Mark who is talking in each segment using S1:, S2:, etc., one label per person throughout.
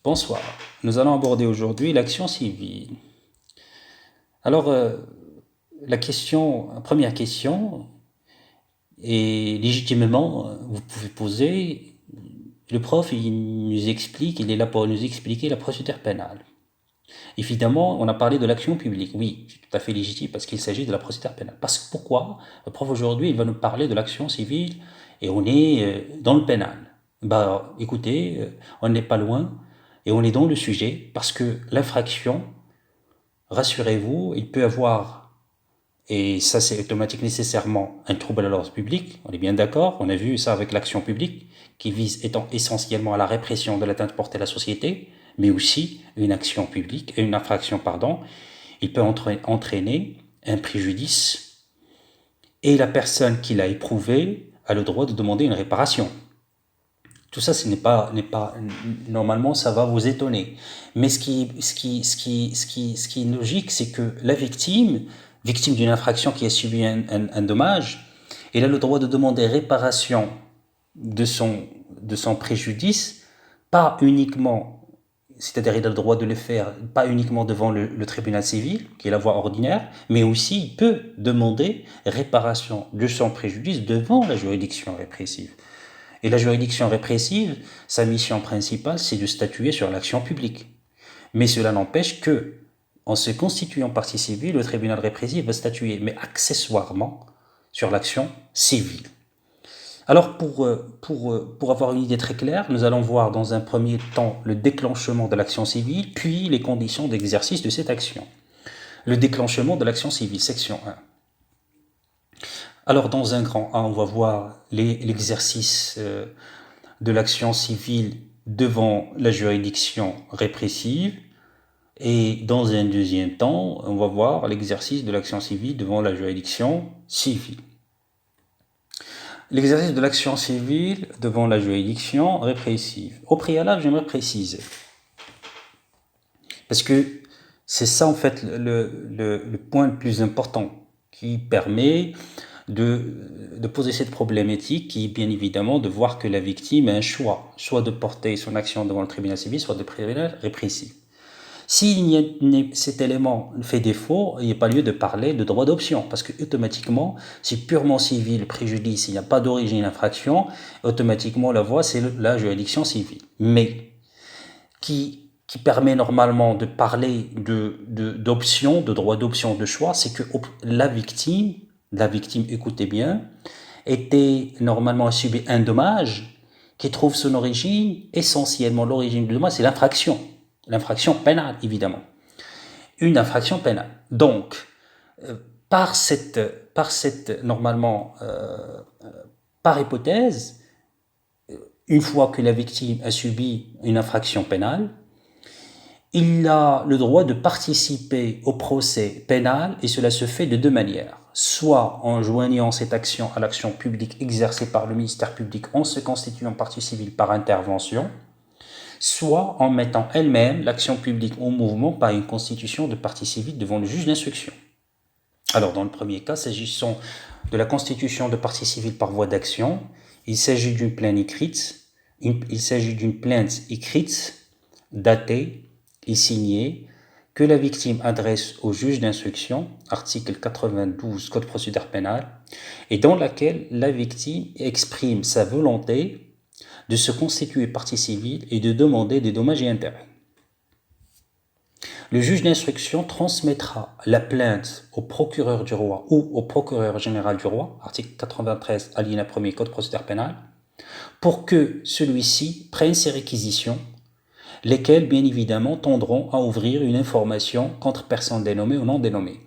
S1: Bonsoir, nous allons aborder aujourd'hui l'action civile. Alors, première question, et légitimement, vous pouvez poser, le prof, il est là pour nous expliquer la procédure pénale. Évidemment, on a parlé de l'action publique, oui, c'est tout à fait légitime parce qu'il s'agit de la procédure pénale. Pourquoi? Le prof aujourd'hui, il va nous parler de l'action civile et on est dans le pénal. Bah, écoutez, on n'est pas loin et on est dans le sujet parce que l'infraction, rassurez-vous, il peut avoir, et ça c'est automatique nécessairement, un trouble à l'ordre public, on est bien d'accord, on a vu ça avec l'action publique, qui vise étant essentiellement à la répression de l'atteinte portée à la société, mais aussi une action publique, une infraction, pardon, il peut entraîner un préjudice, et la personne qui l'a éprouvé a le droit de demander une réparation. Tout ça, normalement, ça va vous étonner. Mais ce qui est logique, c'est que la victime d'une infraction qui a subi un dommage, elle a le droit de demander réparation de son préjudice, pas uniquement, c'est-à-dire il a le droit de le faire, pas uniquement devant le tribunal civil, qui est la voie ordinaire, mais aussi il peut demander réparation de son préjudice devant la juridiction répressive. Et la juridiction répressive, sa mission principale, c'est de statuer sur l'action publique. Mais cela n'empêche que, en se constituant partie civile, le tribunal répressif va statuer, mais accessoirement, sur l'action civile. Alors, pour avoir une idée très claire, nous allons voir dans un premier temps le déclenchement de l'action civile, puis les conditions d'exercice de cette action. Le déclenchement de l'action civile, section 1. Alors, dans un grand A, on va voir l'exercice de l'action civile devant la juridiction répressive. Et dans un deuxième temps, on va voir l'exercice de l'action civile devant la juridiction civile. L'exercice de l'action civile devant la juridiction répressive. Au préalable, j'aimerais préciser, parce que c'est ça en fait le point le plus important qui permet de poser cette problématique, qui est bien évidemment de voir que la victime a un choix, soit de porter son action devant le tribunal civil, soit de tribunal répressif. Si cet élément fait défaut, il n'y a pas lieu de parler de droit d'option, parce que automatiquement, c'est purement civil, préjudice, il n'y a pas d'origine infraction, automatiquement la voie c'est la juridiction civile. Mais qui permet normalement de parler d'option, de droit d'option, de choix, c'est que la victime, écoutez bien, était normalement à subir un dommage qui trouve son origine, essentiellement l'origine du dommage, c'est l'infraction pénale, évidemment. Une infraction pénale. Donc, normalement, par hypothèse, une fois que la victime a subi une infraction pénale, il a le droit de participer au procès pénal et cela se fait de deux manières. Soit en joignant cette action à l'action publique exercée par le ministère public en se constituant partie civile par intervention, soit en mettant elle-même l'action publique en mouvement par une constitution de partie civile devant le juge d'instruction. Alors dans le premier cas, s'agissant de la constitution de partie civile par voie d'action, il s'agit d'une plainte écrite, datée et signée, que la victime adresse au juge d'instruction, article 92 Code procédure pénale, et dans laquelle la victime exprime sa volonté de se constituer partie civile et de demander des dommages et intérêts. Le juge d'instruction transmettra la plainte au procureur du roi ou au procureur général du roi, article 93 alinéa 1er Code procédure pénale, pour que celui-ci prenne ses réquisitions, lesquelles bien évidemment tendront à ouvrir une information contre personne dénommée ou non dénommée.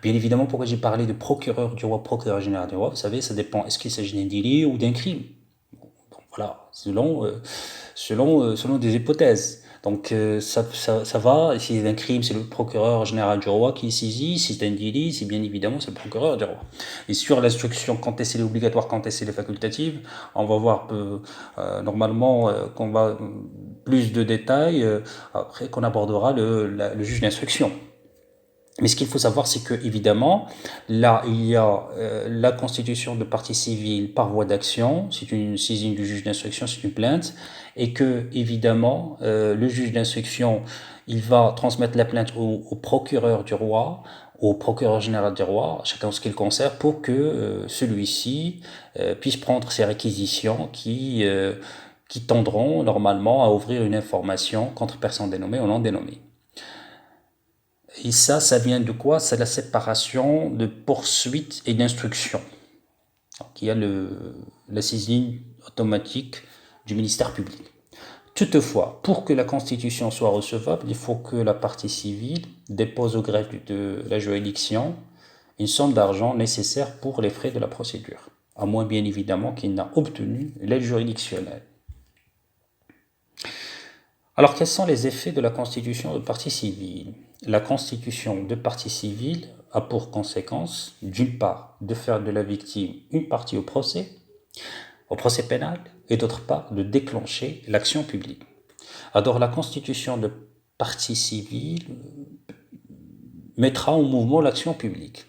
S1: Bien évidemment, pourquoi j'ai parlé de procureur du roi, procureur général du roi, vous savez, ça dépend, est-ce qu'il s'agit d'un délit ou d'un crime? Donc voilà, selon des hypothèses. Donc ça va, si c'est un crime, c'est le procureur général du roi qui est saisi, si c'est un délit, c'est bien évidemment c'est le procureur du roi. Et sur l'instruction, quand est-ce qu'elle est obligatoire, quand est-ce qu'elle est facultative, on va voir normalement qu'on va plus de détails après qu'on abordera le juge d'instruction. Mais ce qu'il faut savoir, c'est que évidemment, là, il y a la constitution de partie civile par voie d'action, c'est une saisine du juge d'instruction, c'est une plainte, et que évidemment, le juge d'instruction, il va transmettre la plainte au procureur du roi, au procureur général du roi, chacun ce qu'il concerne, pour que celui-ci puisse prendre ses réquisitions qui tendront normalement à ouvrir une information contre personne dénommée ou non dénommée. Et ça vient de quoi? C'est la séparation de poursuite et d'instruction. Donc, il y a la saisine automatique du ministère public. Toutefois, pour que la constitution soit recevable, il faut que la partie civile dépose au greffe de la juridiction une somme d'argent nécessaire pour les frais de la procédure, à moins bien évidemment qu'il n'a obtenu l'aide juridictionnelle. Alors, quels sont les effets de la constitution de partie civile? La constitution de partie civile a pour conséquence, d'une part, de faire de la victime une partie au procès pénal, et d'autre part, de déclencher l'action publique. Alors, la constitution de partie civile mettra en mouvement l'action publique.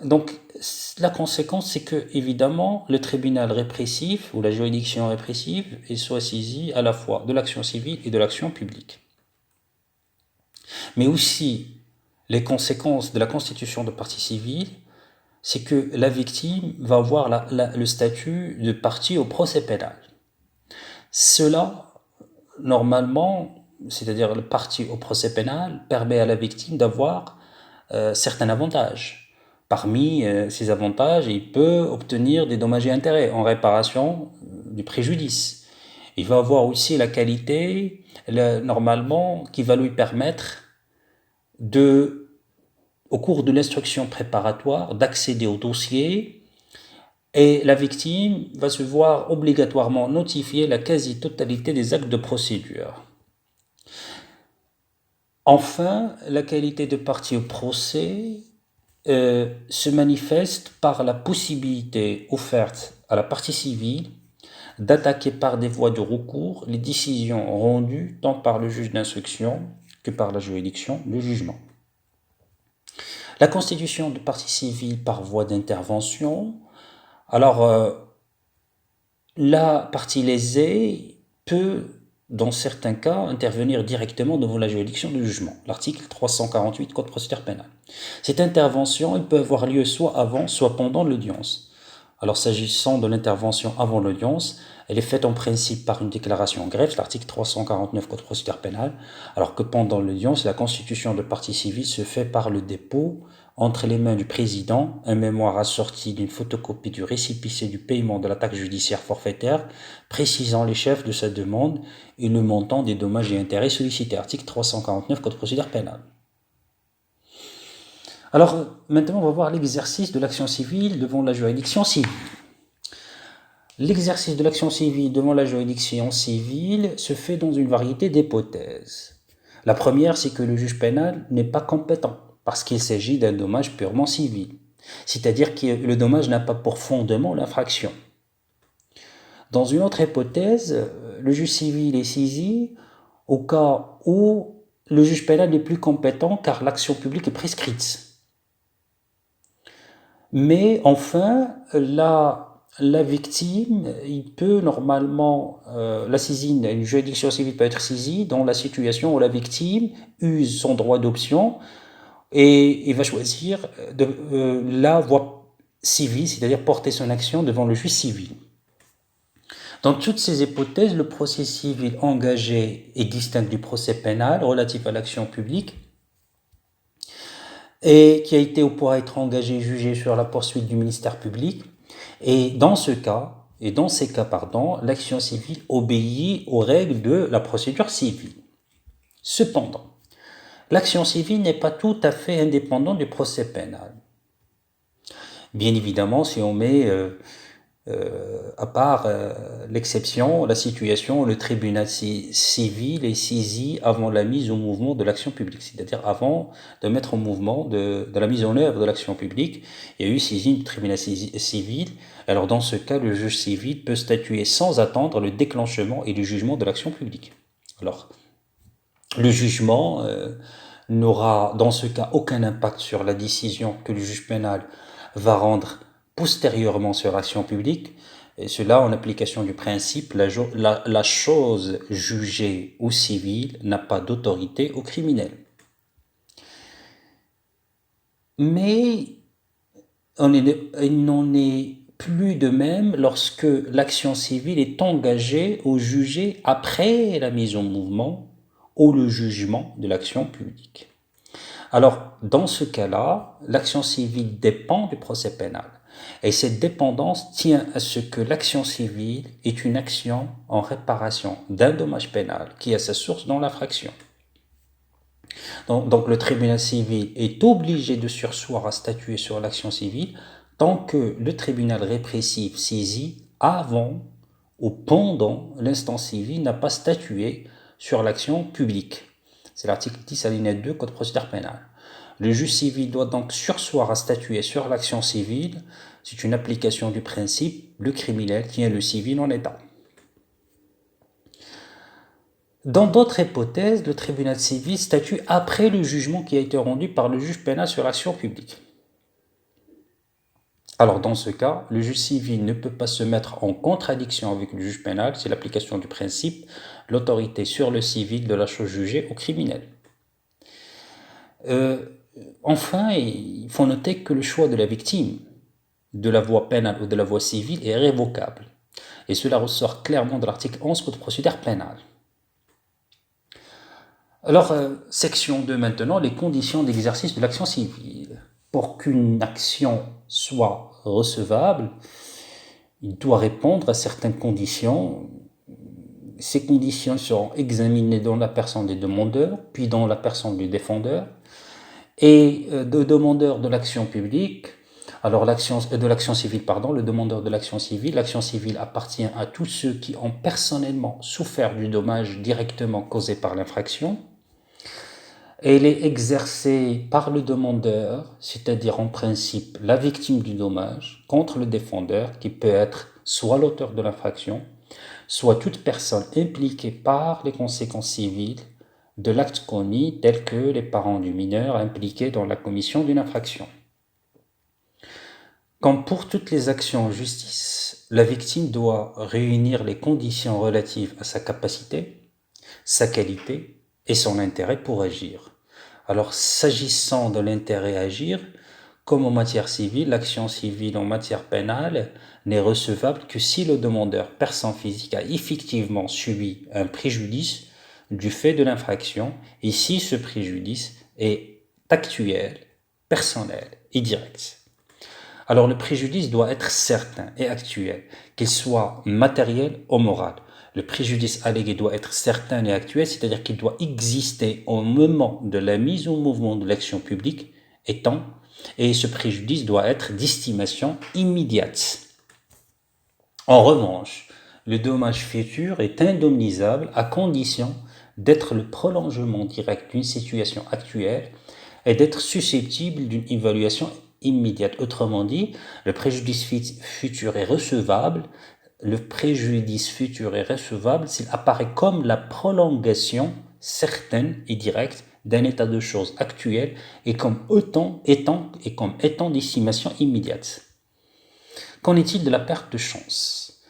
S1: Donc, la conséquence, c'est que, évidemment, le tribunal répressif ou la juridiction répressive soit saisie à la fois de l'action civile et de l'action publique. Mais aussi, les conséquences de la constitution de partie civile, c'est que la victime va avoir le statut de partie au procès pénal. Cela, normalement, c'est-à-dire le partie au procès pénal, permet à la victime d'avoir certains avantages. Parmi ces avantages, il peut obtenir des dommages et intérêts en réparation du préjudice. Il va avoir aussi la qualité, normalement, qui va lui permettre au cours de l'instruction préparatoire, d'accéder au dossier, et la victime va se voir obligatoirement notifier la quasi-totalité des actes de procédure. Enfin, la qualité de partie au procès se manifeste par la possibilité offerte à la partie civile d'attaquer par des voies de recours les décisions rendues tant par le juge d'instruction que par la juridiction, le jugement. La constitution de partie civile par voie d'intervention, alors la partie lésée peut, dans certains cas, intervenir directement devant la juridiction de jugement, l'article 348 Code procédure pénal. Cette intervention, elle peut avoir lieu soit avant, soit pendant l'audience. Alors, s'agissant de l'intervention avant l'audience, elle est faite en principe par une déclaration en greffe, l'article 349 Code procédure pénal, alors que pendant l'audience, la constitution de partie civile se fait par le dépôt entre les mains du président un mémoire assorti d'une photocopie du récépissé du paiement de la taxe judiciaire forfaitaire, précisant les chefs de sa demande et le montant des dommages et intérêts sollicités, article 349 Code procédure pénal. Alors, maintenant, on va voir l'exercice de l'action civile devant la juridiction civile. L'exercice de l'action civile devant la juridiction civile se fait dans une variété d'hypothèses. La première, c'est que le juge pénal n'est pas compétent, parce qu'il s'agit d'un dommage purement civil. C'est-à-dire que le dommage n'a pas pour fondement l'infraction. Dans une autre hypothèse, le juge civil est saisi au cas où le juge pénal n'est plus compétent car l'action publique est prescrite. Mais enfin, la victime, il peut normalement, la saisine, une juridiction civile peut être saisie dans la situation où la victime use son droit d'option et il va choisir la voie civile, c'est-à-dire porter son action devant le juge civil. Dans toutes ces hypothèses, le procès civil engagé est distinct du procès pénal relatif à l'action publique et qui a été ou pourra être engagé et jugé sur la poursuite du ministère public. Et dans ces cas, l'action civile obéit aux règles de la procédure civile. Cependant, l'action civile n'est pas tout à fait indépendante du procès pénal. Bien évidemment, si on met à part l'exception, la situation où le tribunal civil est saisi avant la mise au mouvement de l'action publique, c'est-à-dire avant de mettre en mouvement de la mise en œuvre de l'action publique, il y a eu saisine du tribunal civil. Alors dans ce cas, le juge civil peut statuer sans attendre le déclenchement et le jugement de l'action publique. Alors, le jugement n'aura dans ce cas aucun impact sur la décision que le juge pénal va rendre postérieurement sur l'action publique, et cela en application du principe la chose jugée au civil n'a pas d'autorité au criminel. Mais il n'en est plus de même lorsque l'action civile est engagée ou jugée après la mise en mouvement ou le jugement de l'action publique. Alors, dans ce cas-là, l'action civile dépend du procès pénal. Et cette dépendance tient à ce que l'action civile est une action en réparation d'un dommage pénal qui a sa source dans l'infraction. Donc le tribunal civil est obligé de surseoir à statuer sur l'action civile tant que le tribunal répressif saisi avant ou pendant l'instance civile n'a pas statué sur l'action publique. C'est l'article 10 alinéa 2 Code de procédure pénale. Le juge civil doit donc surseoir à statuer sur l'action civile. C'est une application du principe, le criminel tient le civil en état. Dans d'autres hypothèses, le tribunal civil statue après le jugement qui a été rendu par le juge pénal sur l'action publique. Alors dans ce cas, le juge civil ne peut pas se mettre en contradiction avec le juge pénal, c'est l'application du principe, l'autorité sur le civil de la chose jugée au criminel. Enfin, il faut noter que le choix de la victime, de la voie pénale ou de la voie civile, est révocable. Et cela ressort clairement de l'article 11 Code de procédure pénale. Alors, section 2 maintenant, les conditions d'exercice de l'action civile. Pour qu'une action soit recevable, il doit répondre à certaines conditions. Ces conditions seront examinées dans la personne des demandeurs, puis dans la personne du défendeur, et de demandeur de l'action publique. Alors, de l'action civile, le demandeur de l'action civile appartient à tous ceux qui ont personnellement souffert du dommage directement causé par l'infraction. Elle est exercée par le demandeur, c'est-à-dire en principe la victime du dommage, contre le défendeur, qui peut être soit l'auteur de l'infraction, soit toute personne impliquée par les conséquences civiles de l'acte commis, tels que les parents du mineur impliqués dans la commission d'une infraction. Comme pour toutes les actions en justice, la victime doit réunir les conditions relatives à sa capacité, sa qualité et son intérêt pour agir. Alors, s'agissant de l'intérêt à agir, comme en matière civile, l'action civile en matière pénale n'est recevable que si le demandeur, personne physique, a effectivement subi un préjudice du fait de l'infraction et si ce préjudice est actuel, personnel et direct. Alors, le préjudice doit être certain et actuel, qu'il soit matériel ou moral. Le préjudice allégué doit être certain et actuel, c'est-à-dire qu'il doit exister au moment de la mise en mouvement de l'action publique et ce préjudice doit être d'estimation immédiate. En revanche, le dommage futur est indemnisable à condition d'être le prolongement direct d'une situation actuelle et d'être susceptible d'une évaluation immédiate. Autrement dit, le préjudice futur est recevable. Le préjudice futur est recevable s'il apparaît comme la prolongation certaine et directe d'un état de choses actuel et comme étant d'estimation immédiate. Qu'en est-il de la perte de chance ?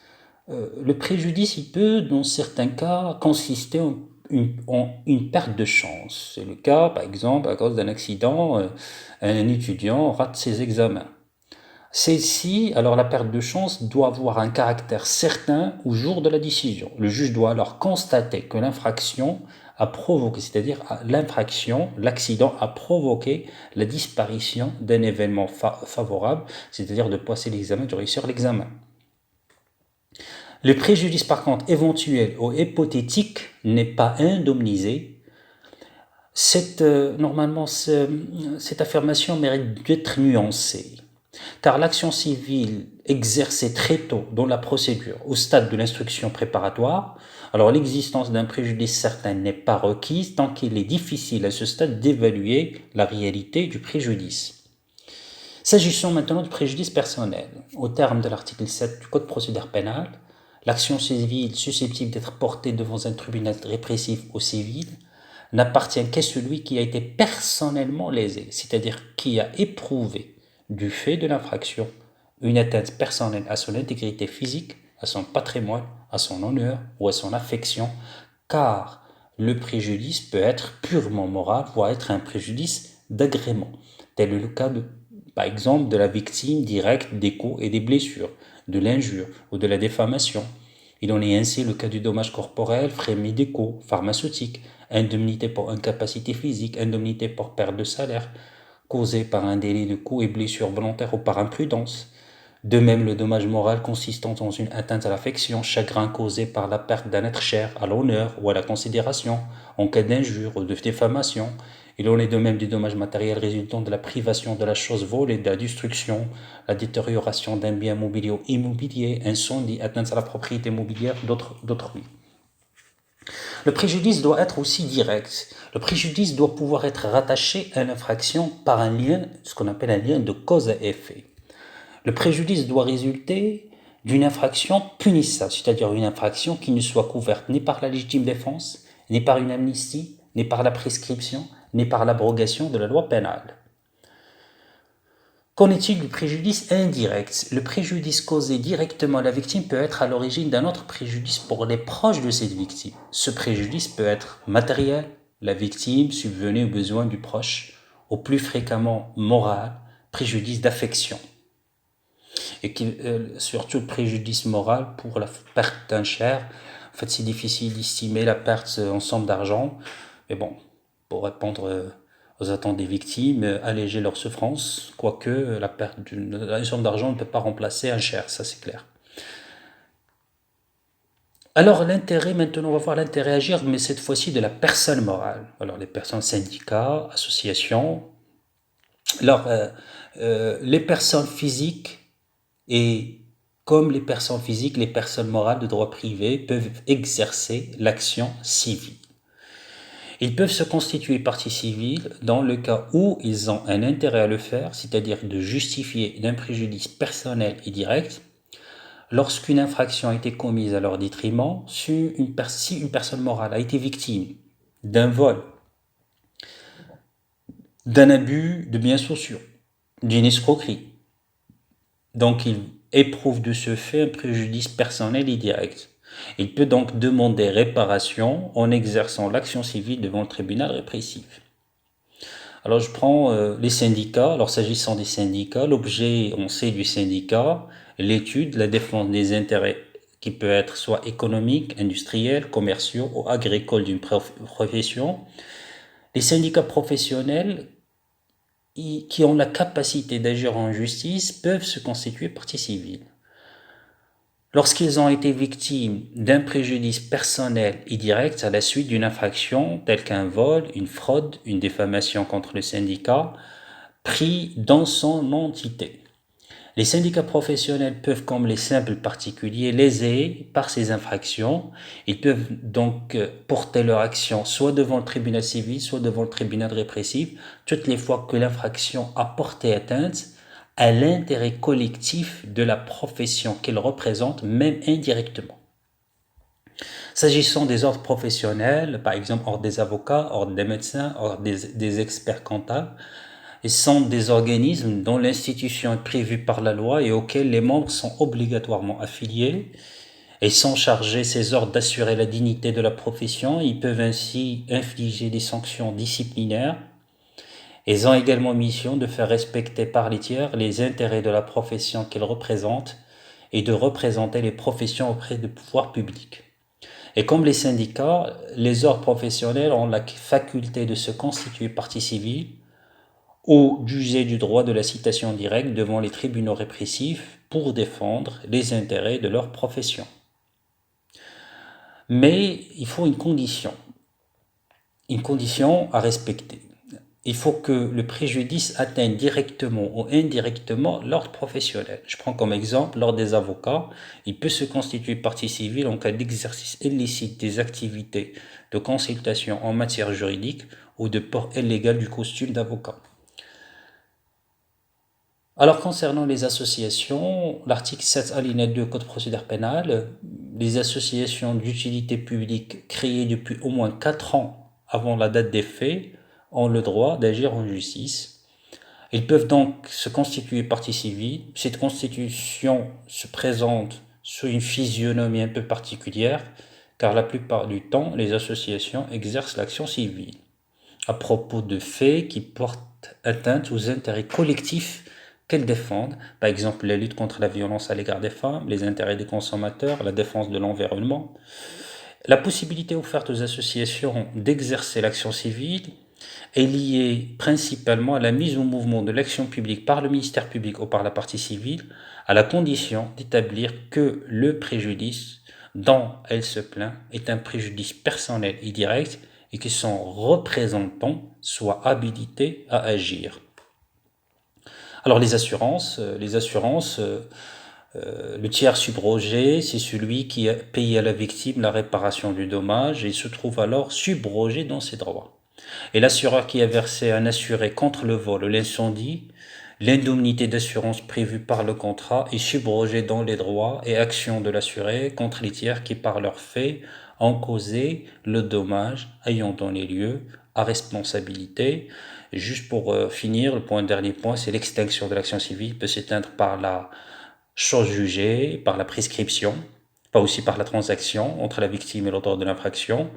S1: Le préjudice, il peut, dans certains cas, consister en une perte de chance. C'est le cas, par exemple, à cause d'un accident, un étudiant rate ses examens. Celle-ci, alors la perte de chance, doit avoir un caractère certain au jour de la décision. Le juge doit alors constater que l'infraction a provoqué, c'est-à-dire l'accident a provoqué la disparition d'un événement favorable, c'est-à-dire de passer l'examen, de réussir l'examen. Le préjudice, par contre, éventuel ou hypothétique n'est pas indemnisé. Normalement, cette affirmation mérite d'être nuancée. Car l'action civile exercée très tôt dans la procédure, au stade de l'instruction préparatoire, alors l'existence d'un préjudice certain n'est pas requise tant qu'il est difficile à ce stade d'évaluer la réalité du préjudice. S'agissant maintenant du préjudice personnel, au terme de l'article 7 du Code de procédure pénale, l'action civile susceptible d'être portée devant un tribunal répressif au civil n'appartient qu'à celui qui a été personnellement lésé, c'est-à-dire qui a éprouvé du fait de l'infraction une atteinte personnelle à son intégrité physique, à son patrimoine, à son honneur ou à son affection, car le préjudice peut être purement moral, voire être un préjudice d'agrément. Tel est le cas, par exemple, de la victime directe des coups et des blessures, de l'injure ou de la diffamation. Il en est ainsi le cas du dommage corporel, frais médicaux, pharmaceutiques, indemnité pour incapacité physique, indemnité pour perte de salaire, causée par un délit de coups et blessures volontaires ou par imprudence. De même, le dommage moral consistant dans une atteinte à l'affection, chagrin causé par la perte d'un être cher, à l'honneur ou à la considération, en cas d'injure ou de diffamation. Il en est de même du dommage matériel résultant de la privation de la chose volée, de la destruction, la détérioration d'un bien mobilier ou immobilier, incendie, atteinte à la propriété immobilière d'autrui. Le préjudice doit être aussi direct. Le préjudice doit pouvoir être rattaché à l'infraction par un lien, ce qu'on appelle un lien de cause à effet. Le préjudice doit résulter d'une infraction punissable, c'est-à-dire une infraction qui ne soit couverte ni par la légitime défense, ni par une amnistie, ni par la prescription, ni par l'abrogation de la loi pénale. Qu'en est-il du préjudice indirect? Le préjudice causé directement à la victime peut être à l'origine d'un autre préjudice pour les proches de cette victime. Ce préjudice peut être matériel, la victime subvenait aux besoins du proche, ou plus fréquemment moral, préjudice d'affection. Et surtout le préjudice moral pour la perte d'un cher. En fait, c'est difficile d'estimer la perte en somme d'argent, mais bon, pour répondre aux attentes des victimes, alléger leur souffrance, quoique la perte d'une somme d'argent ne peut pas remplacer un cher, ça c'est clair. Alors l'intérêt, maintenant on va voir l'intérêt à agir, mais cette fois-ci de la personne morale. Alors les personnes, syndicats, associations. Alors les personnes physiques et comme les personnes physiques, les personnes morales de droit privé peuvent exercer l'action civile. Ils peuvent se constituer partie civile dans le cas où ils ont un intérêt à le faire, c'est-à-dire de justifier d'un préjudice personnel et direct, lorsqu'une infraction a été commise à leur détriment, si une personne morale a été victime d'un vol, d'un abus de biens sociaux, d'une escroquerie. Donc il éprouve de ce fait un préjudice personnel et direct. Il peut donc demander réparation en exerçant l'action civile devant le tribunal répressif. Alors je prends les syndicats. Alors s'agissant des syndicats, l'objet, on sait, du syndicat, l'étude, la défense des intérêts qui peut être soit économique, industriel, commerciaux ou agricoles d'une profession. Les syndicats professionnels qui ont la capacité d'agir en justice peuvent se constituer partie civile. Lorsqu'ils ont été victimes d'un préjudice personnel et direct à la suite d'une infraction telle qu'un vol, une fraude, une diffamation contre le syndicat, pris dans son entité. Les syndicats professionnels peuvent, comme les simples particuliers, lésés par ces infractions. Ils peuvent donc porter leur action soit devant le tribunal civil, soit devant le tribunal répressif, toutes les fois que l'infraction a porté atteinte à l'intérêt collectif de la profession qu'ils représentent, même indirectement. S'agissant des ordres professionnels, par exemple ordre des avocats, ordre des médecins, ordre des experts comptables, ils sont des organismes dont l'institution est prévue par la loi et auxquels les membres sont obligatoirement affiliés et sont chargés, ces ordres, d'assurer la dignité de la profession. Ils peuvent ainsi infliger des sanctions disciplinaires. Ils ont également mission de faire respecter par les tiers les intérêts de la profession qu'ils représentent et de représenter les professions auprès des pouvoirs publics. Et comme les syndicats, les ordres professionnels ont la faculté de se constituer partie civile ou d'user du droit de la citation directe devant les tribunaux répressifs pour défendre les intérêts de leur profession. Mais il faut une condition à respecter. Il faut que le préjudice atteigne directement ou indirectement l'ordre professionnel. Je prends comme exemple l'ordre des avocats. Il peut se constituer partie civile en cas d'exercice illicite des activités de consultation en matière juridique ou de port illégal du costume d'avocat. Alors concernant les associations, l'article 7 alinéa 2 Code de procédure pénale, les associations d'utilité publique créées depuis au moins 4 ans avant la date des faits ont le droit d'agir en justice. Ils peuvent donc se constituer partie civile. Cette constitution se présente sous une physionomie un peu particulière, car la plupart du temps, les associations exercent l'action civile à propos de faits qui portent atteinte aux intérêts collectifs qu'elles défendent, par exemple la lutte contre la violence à l'égard des femmes, les intérêts des consommateurs, la défense de l'environnement. La possibilité offerte aux associations d'exercer l'action civile est liée principalement à la mise en mouvement de l'action publique par le ministère public ou par la partie civile, à la condition d'établir que le préjudice dont elle se plaint est un préjudice personnel et direct et que son représentant soit habilité à agir. Alors le tiers subrogé, c'est celui qui a payé à la victime la réparation du dommage et se trouve alors subrogé dans ses droits. Et l'assureur qui a versé un assuré contre le vol ou l'incendie, l'indemnité d'assurance prévue par le contrat est subrogée dans les droits et actions de l'assuré contre les tiers qui, par leurs faits, ont causé le dommage ayant donné lieu à responsabilité. Et juste pour finir, dernier point, c'est l'extinction de l'action civile peut s'éteindre par la chose jugée, par la prescription, pas aussi par la transaction entre la victime et l'auteur de l'infraction.